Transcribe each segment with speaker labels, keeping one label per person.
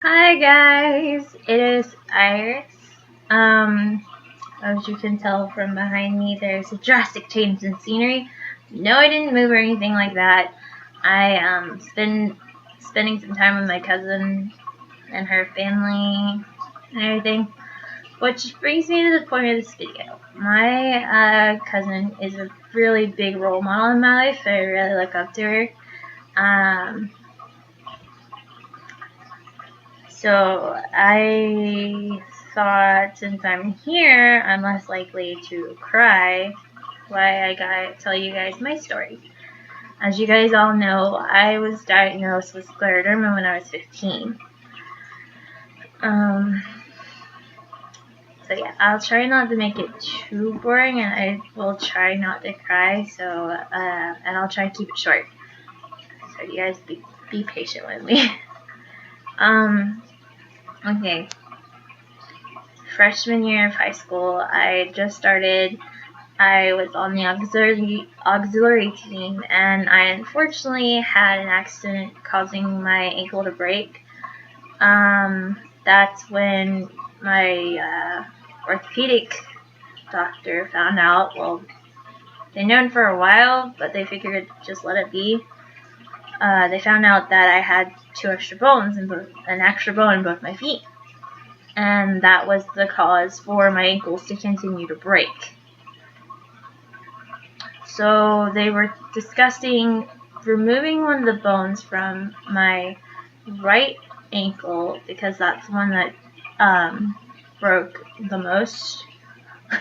Speaker 1: Hi guys, it is Iris. As you can tell from behind me, there's a drastic change in scenery. No, I didn't move or anything like that. I been spending some time with my cousin and her family and everything. Which brings me to the point of this video. My cousin is a really big role model in my life. I really look up to her. So I thought, since I'm here, I'm less likely to cry. Why I gotta tell you guys my story. As you guys all know, I was diagnosed with scleroderma when I was 15. So yeah, I'll try not to make it too boring, and I will try not to cry. And I'll try to keep it short. So you guys be patient with me. Okay. Freshman year of high school, I just started. I was on the auxiliary team, and I unfortunately had an accident causing my ankle to break. That's when my orthopedic doctor found out. Well, they'd known for a while, but they figured just let it be. They found out that I had an extra bone in both my feet. And that was the cause for my ankles to continue to break. So they were discussing removing one of the bones from my right ankle because that's the one that broke the most.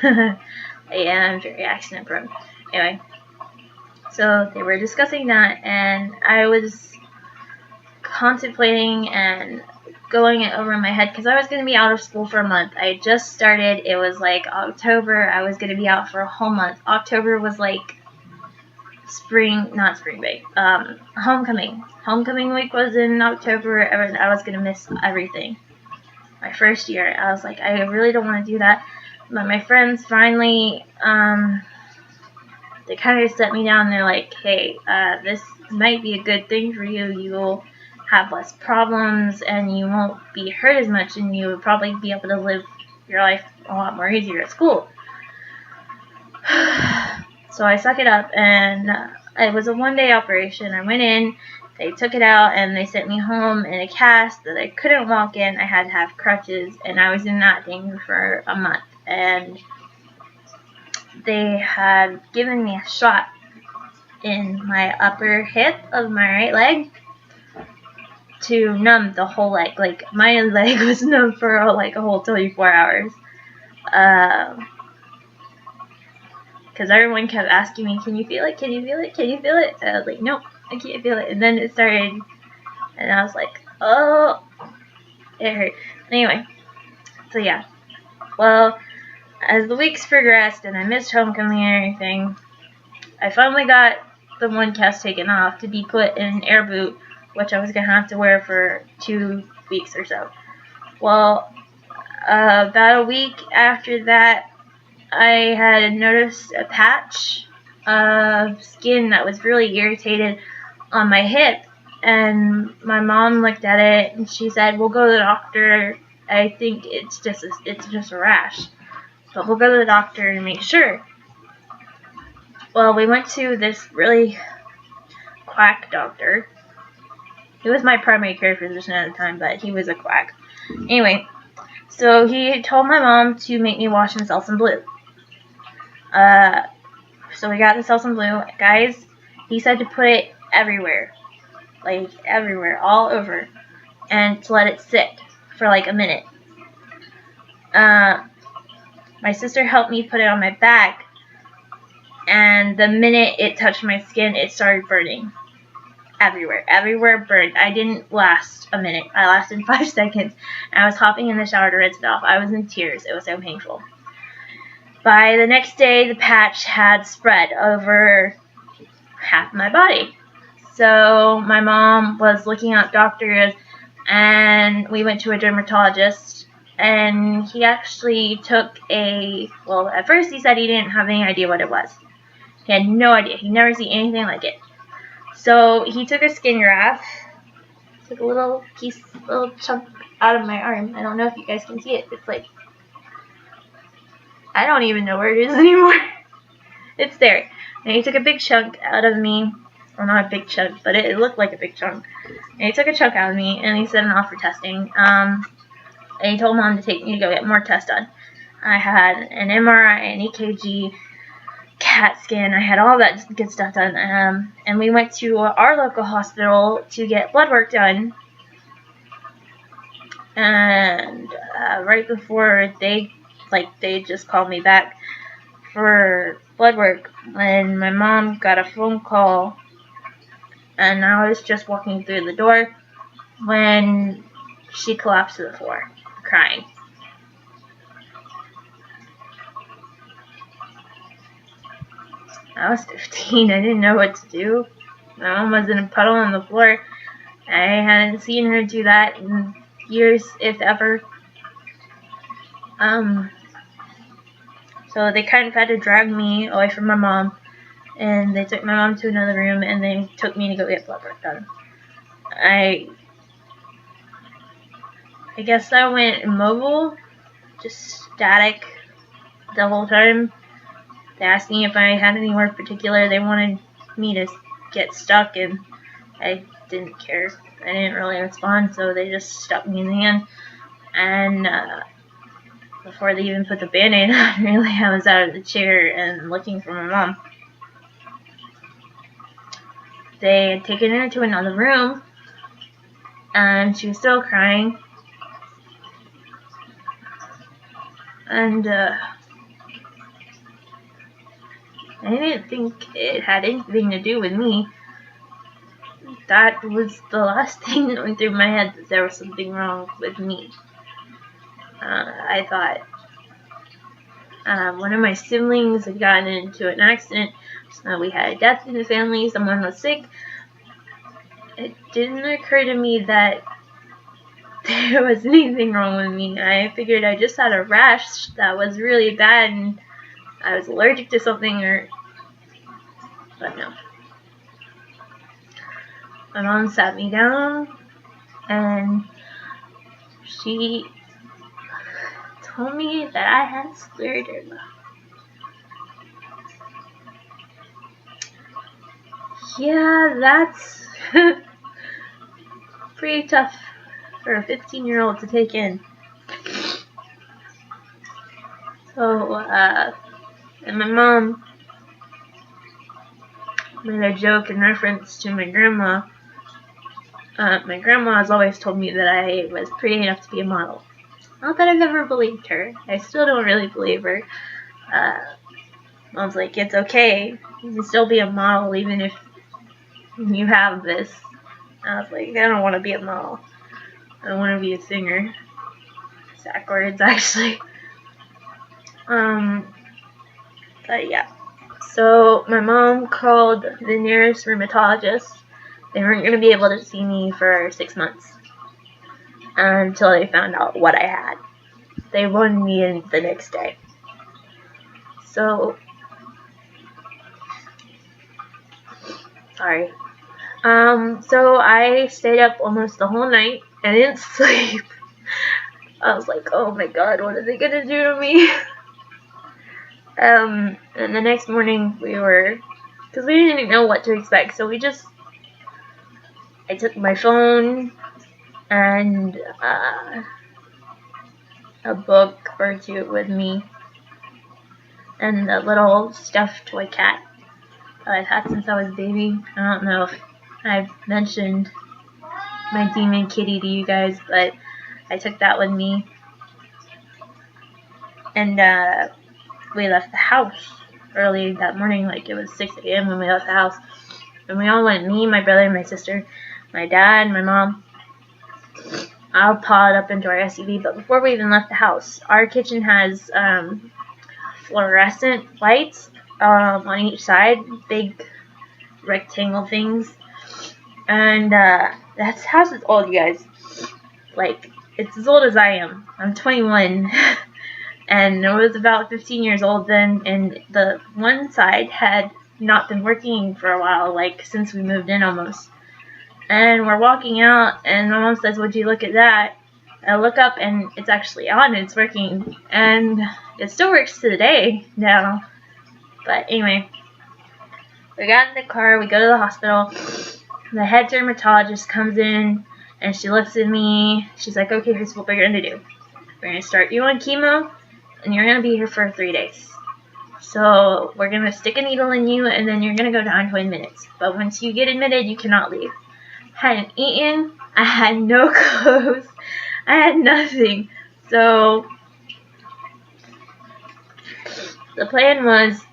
Speaker 1: Yeah, I'm very accident prone. Anyway, so they were discussing that, and I was contemplating and going it over in my head because I was going to be out of school for a month. I just started. It was like October. I was going to be out for a whole month. October was like not spring break. Homecoming. Homecoming week was in October. I was going to miss everything. My first year. I was like, I really don't want to do that. But my friends finally, they kind of set me down. They're like, hey, this might be a good thing for you. You'll have less problems and you won't be hurt as much, and you would probably be able to live your life a lot more easier at school. So I suck it up, and it was a one-day operation. I went in, they took it out, and they sent me home in a cast that I couldn't walk in. I had to have crutches, and I was in that thing for a month. And they had given me a shot in my upper hip of my right leg to numb the whole leg. Like, my leg was numb for like a whole 24 hours. Because everyone kept asking me, can you feel it? Can you feel it? Can you feel it? And I was like, nope, I can't feel it. And then it started, and I was like, oh, it hurt. Anyway, so yeah. Well, as the weeks progressed and I missed homecoming and everything, I finally got the one cast taken off to be put in an air boot, which I was going to have to wear for 2 weeks or so. Well, about a week after that, I had noticed a patch of skin that was really irritated on my hip, and my mom looked at it and she said, we'll go to the doctor. I think it's just a rash, but we'll go to the doctor and make sure. Well, we went to this really quack doctor. He was my primary care physician at the time, but he was a quack. Anyway, so he told my mom to make me wash in Selsun Blue. So we got the Selsun Blue. Guys, he said to put it everywhere. Like, everywhere, all over. And to let it sit for like a minute. My sister helped me put it on my back. And the minute it touched my skin, it started burning. Everywhere burned. I didn't last a minute. I lasted 5 seconds. I was hopping in the shower to rinse it off. I was in tears. It was so painful. By the next day, the patch had spread over half my body. So my mom was looking up doctors, and we went to a dermatologist, and he actually took at first he said he didn't have any idea what it was. He had no idea. He'd never seen anything like it. So he took a skin graft. took a little chunk out of my arm. I don't know if you guys can see it. It's like, I don't even know where it is anymore. It's there. And he took a big chunk out of me. Well, not a big chunk, but it looked like a big chunk. And he took a chunk out of me, and he sent it off for testing. And he told Mom to take me to go get more tests done. I had an MRI, an EKG, CAT scan. I had all that good stuff done. And we went to our local hospital to get blood work done. And right before they just called me back for blood work when my mom got a phone call, and I was just walking through the door when she collapsed to the floor, crying. I was 15. I didn't know what to do. My mom was in a puddle on the floor. I hadn't seen her do that in years, if ever. So they kind of had to drag me away from my mom, and they took my mom to another room, and they took me to go get blood work done. I guess I went immobile, just static the whole time. They asked me if I had anywhere particular they wanted me to get stuck, and I didn't care. I didn't really respond, so they just stuck me in the hand. And before they even put the Band-Aid on, really, I was out of the chair and looking for my mom. They had taken her to another room, and she was still crying. And I didn't think it had anything to do with me. That was the last thing that went through my head, that there was something wrong with me. I thought one of my siblings had gotten into an accident, so we had a death in the family, someone was sick. It didn't occur to me that there was anything wrong with me. I figured I just had a rash that was really bad and I was allergic to something, but no. My mom sat me down and she told me that I had Scleroderma. Yeah, that's pretty tough for a 15-year-old to take in. So, and my mom made a joke in reference to my grandma. My grandma has always told me that I was pretty enough to be a model. Not that I've ever believed her. I still don't really believe her. Mom's like, it's okay. You can still be a model even if you have this. I was like, I don't want to be a model. I want to be a singer. It's backwards, actually. But yeah. So my mom called the nearest rheumatologist. They weren't going to be able to see me for 6 months until they found out what I had. They wanted me in the next day. So, sorry. So I stayed up almost the whole night. I didn't sleep. I was like, oh my god, what are they gonna do to me? And the next morning because we didn't know what to expect, so I took my phone and a book or two with me, and a little stuffed toy cat that I've had since I was a baby. I don't know if I've mentioned my demon kitty to you guys, but I took that with me. And we left the house early that morning, like it was 6 a.m. when we left the house. And we all went, me, my brother, my sister, my dad, my mom, all piled up into our SUV. But before we even left the house, our kitchen has fluorescent lights on each side, big rectangle things. And that house is old, you guys. Like, it's as old as I am. I'm 21. And it was about 15 years old then. And the one side had not been working for a while, like since we moved in almost. And we're walking out, and my mom says, "Would you look at that?" I look up, and it's actually on, and it's working. And it still works to the day now. But anyway, we got in the car, we go to the hospital. The head dermatologist comes in, and she looks at me. She's like, "Okay, here's what we're going to do. We're going to start you on chemo, and you're going to be here for 3 days. So we're going to stick a needle in you, and then you're going to go down 20 minutes. But once you get admitted, you cannot leave." I hadn't eaten. I had no clothes. I had nothing. So the plan was,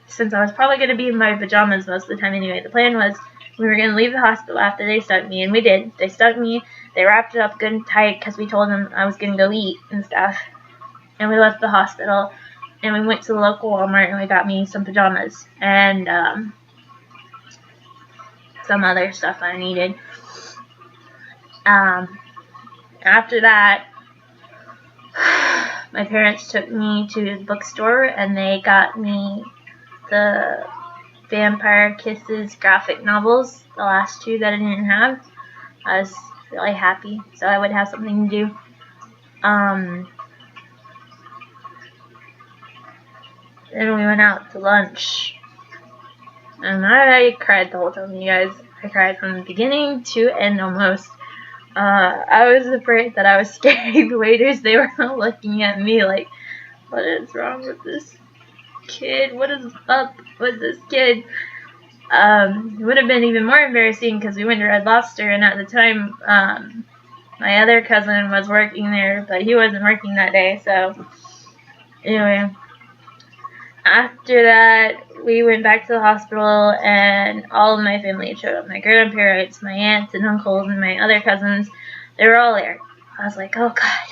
Speaker 1: since I was probably going to be in my pajamas most of the time anyway, the plan was we were going to leave the hospital after they stuck me, and we did. They stuck me. They wrapped it up good and tight because we told them I was going to go eat and stuff. And we left the hospital, and we went to the local Walmart, and we got me some pajamas and some other stuff I needed. After that, my parents took me to the bookstore, and they got me the Vampire Kisses graphic novels, the last 2 that I didn't have. I was really happy, so I would have something to do. Then we went out to lunch, and I cried the whole time, you guys. I cried from the beginning to end almost. I was afraid that I was scaring the waiters. They were all looking at me like, what is wrong with this kid? What is up with this kid? It would have been even more embarrassing because we went to Red Lobster, and at the time, my other cousin was working there, but he wasn't working that day. So anyway, after that, we went back to the hospital, and all of my family showed up. My grandparents, my aunts and uncles, and my other cousins, they were all there. I was like, oh God.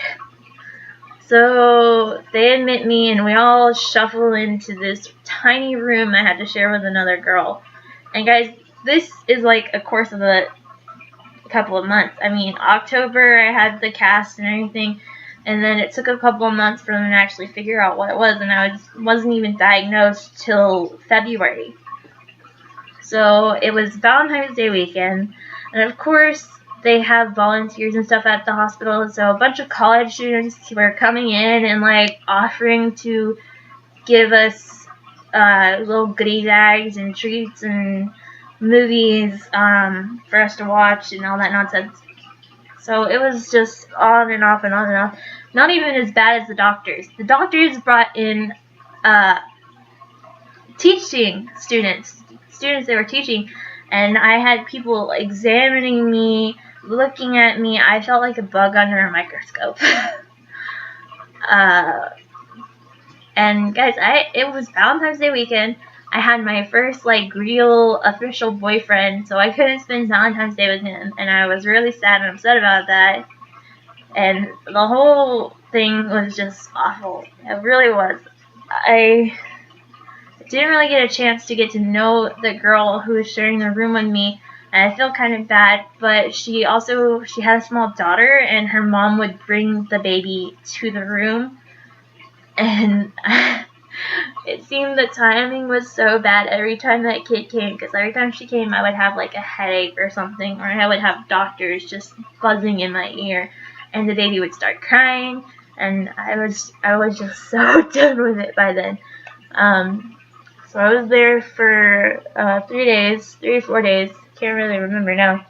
Speaker 1: So they admit me, and we all shuffle into this tiny room I had to share with another girl. And guys, this is like a course of a couple of months. I mean, October I had the cast and everything, and then it took a couple of months for them to actually figure out what it was, and I wasn't even diagnosed till February. So it was Valentine's Day weekend, and of course they have volunteers and stuff at the hospital, so a bunch of college students were coming in and like offering to give us little goodie bags and treats and movies for us to watch and all that nonsense. So it was just on and off and on and off. Not even as bad as the doctors. The doctors brought in teaching students they were teaching, and I had people examining me, looking at me. I felt like a bug under a microscope. And guys, it was Valentine's Day weekend. I had my first like real official boyfriend, so I couldn't spend Valentine's Day with him, and I was really sad and upset about that. And the whole thing was just awful. It really was. I didn't really get a chance to get to know the girl who was sharing the room with me, and I feel kind of bad, but she had a small daughter, and her mom would bring the baby to the room, and it seemed the timing was so bad every time that kid came, because every time she came I would have like a headache or something, or I would have doctors just buzzing in my ear, and the baby would start crying, and I was just so done with it by then. So I was there for 3 or 4 days, can't really remember now.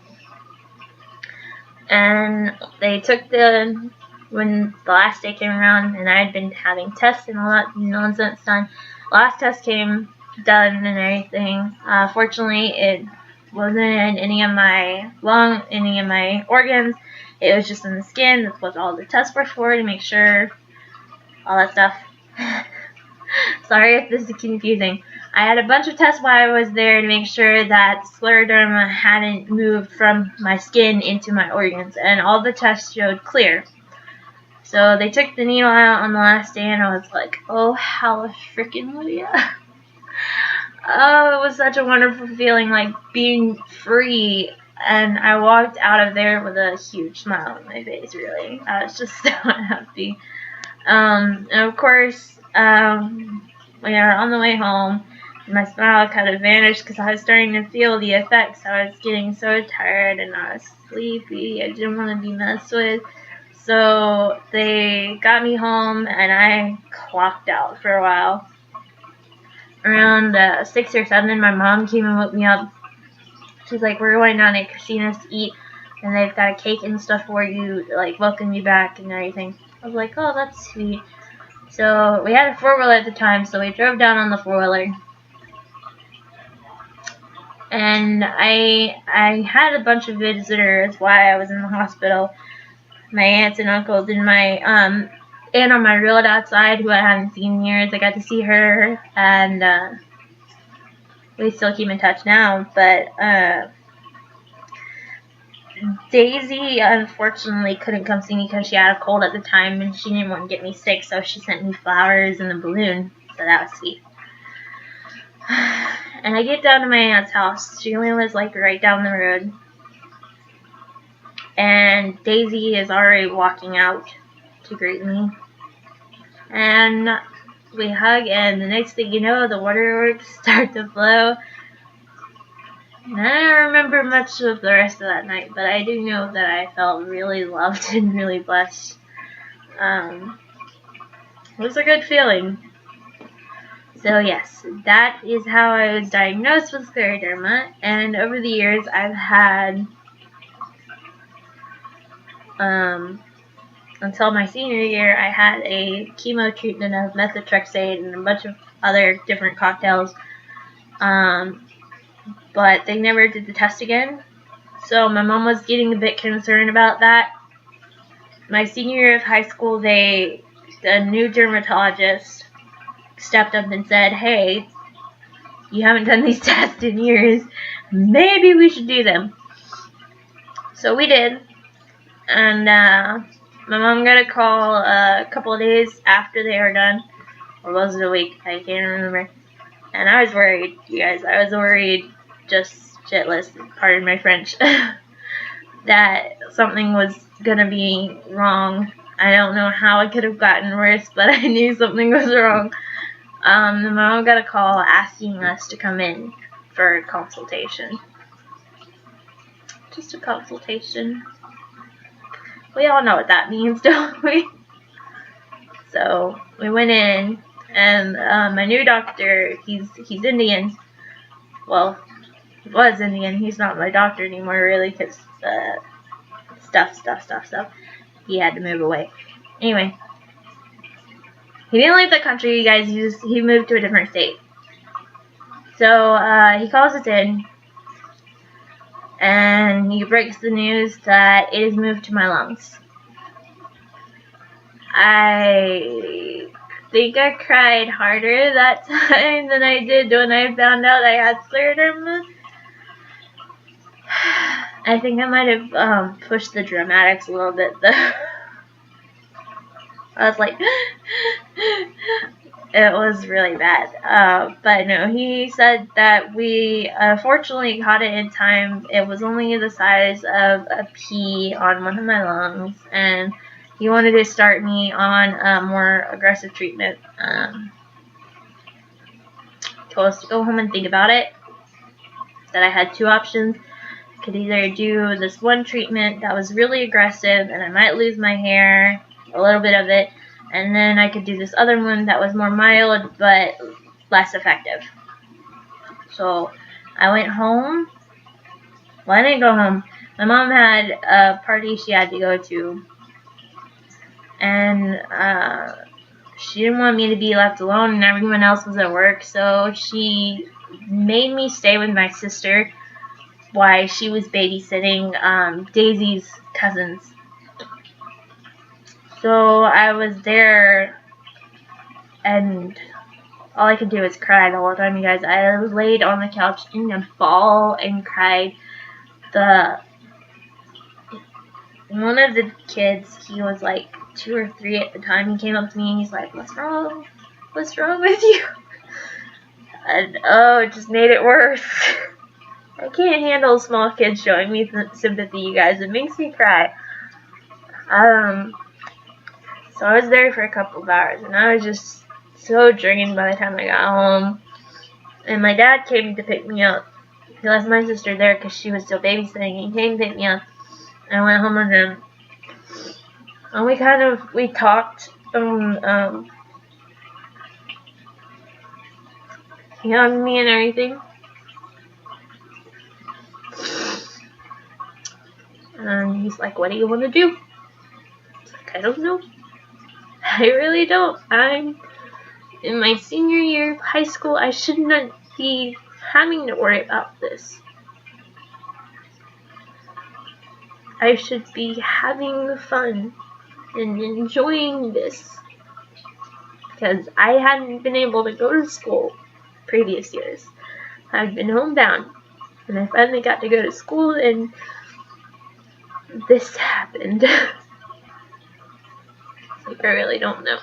Speaker 1: And they took when the last day came around, and I had been having tests and all that nonsense done. Last test came done and everything. Fortunately, it wasn't in any of my any of my organs. It was just in the skin. That's what all the tests were for, to make sure all that stuff. Sorry if this is confusing. I had a bunch of tests while I was there to make sure that Scleroderma hadn't moved from my skin into my organs, and all the tests showed clear. So they took the needle out on the last day, and I was like, oh, hallelujah. Oh, it was such a wonderful feeling, like being free. And I walked out of there with a huge smile on my face, really. I was just so happy. And of course, we were on the way home, my smile kind of vanished because I was starting to feel the effects. I was getting so tired and I was sleepy. I didn't want to be messed with. So they got me home and I clocked out for a while. Around 6 or 7, my mom came and woke me up. She's like, we're going down to casinos to eat, and they've got a cake and stuff for you, like, welcome you back and everything. I was like, oh, that's sweet. So we had a 4-wheeler at the time, so we drove down on the 4-wheeler. And I had a bunch of visitors while I was in the hospital. My aunts and uncles and my aunt on my real dad's side, who I hadn't seen in years. I got to see her, and we still keep in touch now. But Daisy unfortunately couldn't come see me because she had a cold at the time and she didn't want to get me sick, so she sent me flowers and a balloon. So that was sweet. And I get down to my aunt's house. She only lives like right down the road. And Daisy is already walking out to greet me. And we hug, and the next thing you know, the waterworks start to flow. And I don't remember much of the rest of that night, but I do know that I felt really loved and really blessed. It was a good feeling. So yes, that is how I was diagnosed with scleroderma, and over the years I've had, until my senior year, I had a chemo treatment of methotrexate and a bunch of other different cocktails, but they never did the test again, so my mom was getting a bit concerned about that. My senior year of high school, the new dermatologist stepped up and said, hey, you haven't done these tests in years, maybe we should do them. So we did, and my mom got a call a couple of days after they were done, or was it a week? I can't remember. And I was worried, you guys. I was worried, just shitless, pardon my French, that something was gonna be wrong. I don't know how it could have gotten worse, but I knew something was wrong. The mom got a call asking us to come in for a consultation. Just a consultation. We all know what that means, don't we? So we went in, and my new doctor, he's Indian. Well, he was Indian. He's not my doctor anymore, really, because stuff. He had to move away. Anyway, he didn't leave the country, you guys. He moved to a different state. So he calls us in, and he breaks the news that it has moved to my lungs. I think I cried harder that time than I did when I found out I had scleroderma. I think I might have pushed the dramatics a little bit, though. I was like, it was really bad. But no, he said that we fortunately caught it in time. It was only the size of a pea on one of my lungs, and he wanted to start me on a more aggressive treatment. Told us to go home and think about it. That I had 2 options. I could either do this one treatment that was really aggressive and I might lose my hair, a little bit of it, and then I could do this other one that was more mild but less effective. So I went home. Well, I didn't go home. My mom had a party she had to go to, and she didn't want me to be left alone, and everyone else was at work, so she made me stay with my sister while she was babysitting Daisy's cousins. So I was there, and all I could do was cry the whole time, you guys. I was laid on the couch in a ball and cried. One of the kids, he was like 2 or 3 at the time, he came up to me and he's like, what's wrong? What's wrong with you? And it just made it worse. I can't handle small kids showing me sympathy, you guys. It makes me cry. So I was there for a couple of hours, and I was just so drained by the time I got home. And my dad came to pick me up. He left my sister there because she was still babysitting. He came to pick me up. And I went home with him. And we talked. He hugged me and everything. And he's like, what do you want to do? I was like, I don't know. I really don't. I'm in my senior year of high school. I should not be having to worry about this. I should be having fun and enjoying this. Because I hadn't been able to go to school previous years. I've been homebound. And I finally got to go to school and this happened. Like, I really don't know.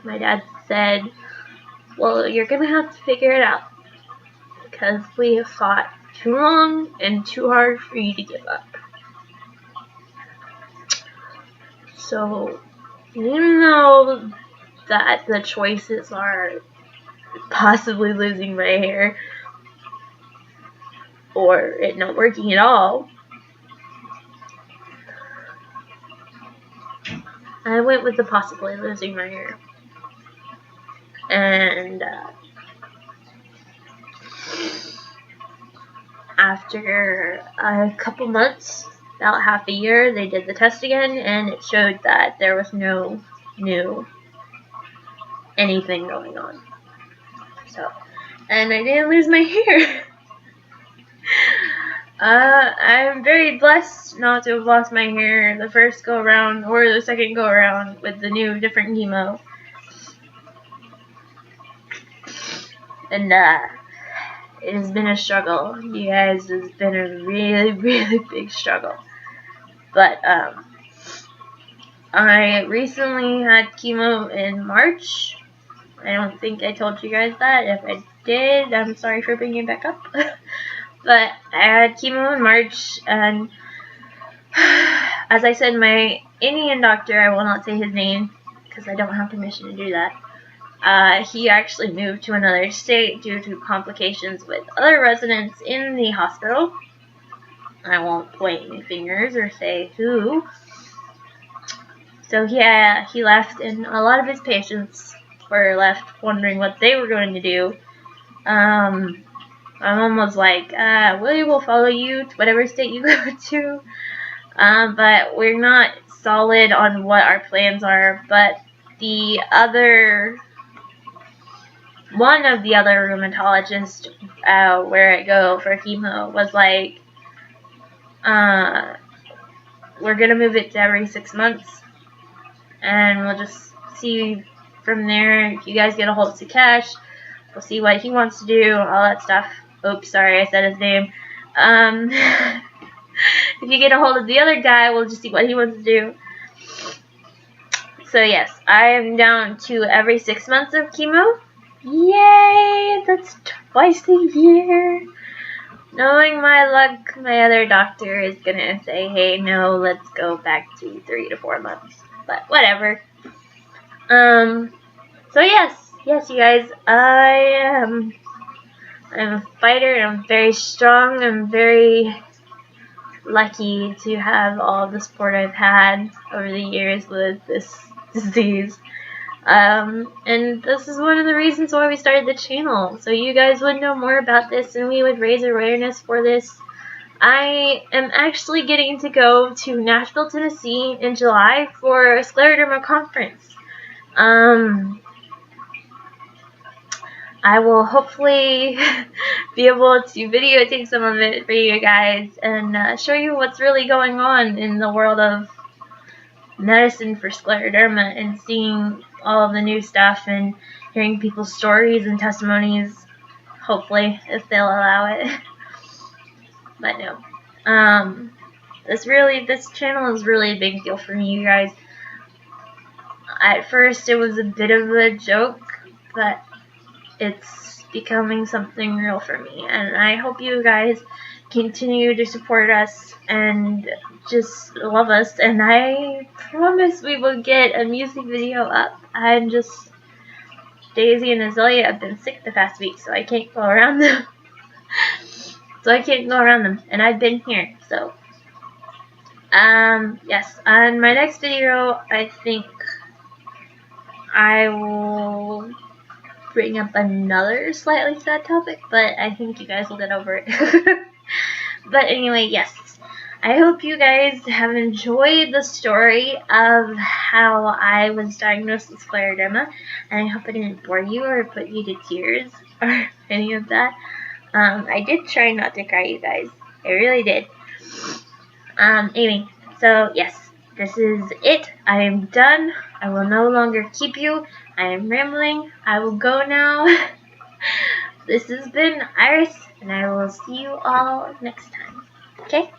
Speaker 1: My dad said, well, you're gonna have to figure it out. Because we have fought too long and too hard for you to give up. So, even though that the choices are possibly losing my hair or it not working at all, I went with the possibly losing my hair. And after a couple months, about half a year, they did the test again, and it showed that there was no new anything going on. So, and I didn't lose my hair. I'm very blessed not to have lost my hair the first go around or the second go around with the new different chemo. And it has been a struggle, you guys. It's been a really, really big struggle. But I recently had chemo in March. I don't think I told you guys that. If I did, I'm sorry for bringing it back up. But I had chemo in March, and as I said, my Indian doctor, I will not say his name because I don't have permission to do that. He actually moved to another state due to complications with other residents in the hospital. I won't point any fingers or say who. So yeah, he left, and a lot of his patients were left wondering what they were going to do. My mom was like, we will follow you to whatever state you go to. But we're not solid on what our plans are. But one of the other rheumatologists where I go for chemo was like, we're going to move it to every 6 months. And we'll just see from there. If you guys get a hold of Sukesh, we'll see what he wants to do, all that stuff. Oops, sorry, I said his name. If you get a hold of the other guy, we'll just see what he wants to do. So yes, I am down to every 6 months of chemo. Yay! That's twice a year. Knowing my luck, my other doctor is gonna say, hey, no, let's go back to 3 to 4 months. But whatever. So yes, you guys, I'm a fighter, and I'm very strong. I'm very lucky to have all the support I've had over the years with this disease. And this is one of the reasons why we started the channel, so you guys would know more about this and we would raise awareness for this. I am actually getting to go to Nashville, Tennessee in July for a Scleroderma conference. I will hopefully be able to videotape some of it for you guys and show you what's really going on in the world of medicine for Scleroderma, and seeing all of the new stuff and hearing people's stories and testimonies, hopefully, if they'll allow it. But no, this channel is really a big deal for me, you guys. At first it was a bit of a joke, but it's becoming something real for me, and I hope you guys continue to support us and just love us, and I promise we will get a music video up. I'm just Daisy and Azalea have been sick the past week, so I can't go around them. And I've been here, so. Yes, on my next video, I think I will bring up another slightly sad topic, but I think you guys will get over it. But anyway, yes. I hope you guys have enjoyed the story of how I was diagnosed with scleroderma, and I hope it didn't bore you or put you to tears or any of that. I did try not to cry, you guys. I really did. Anyway, so yes, this is it. I am done. I will no longer keep you. I am rambling. I will go now. This has been Iris, and I will see you all next time. Okay?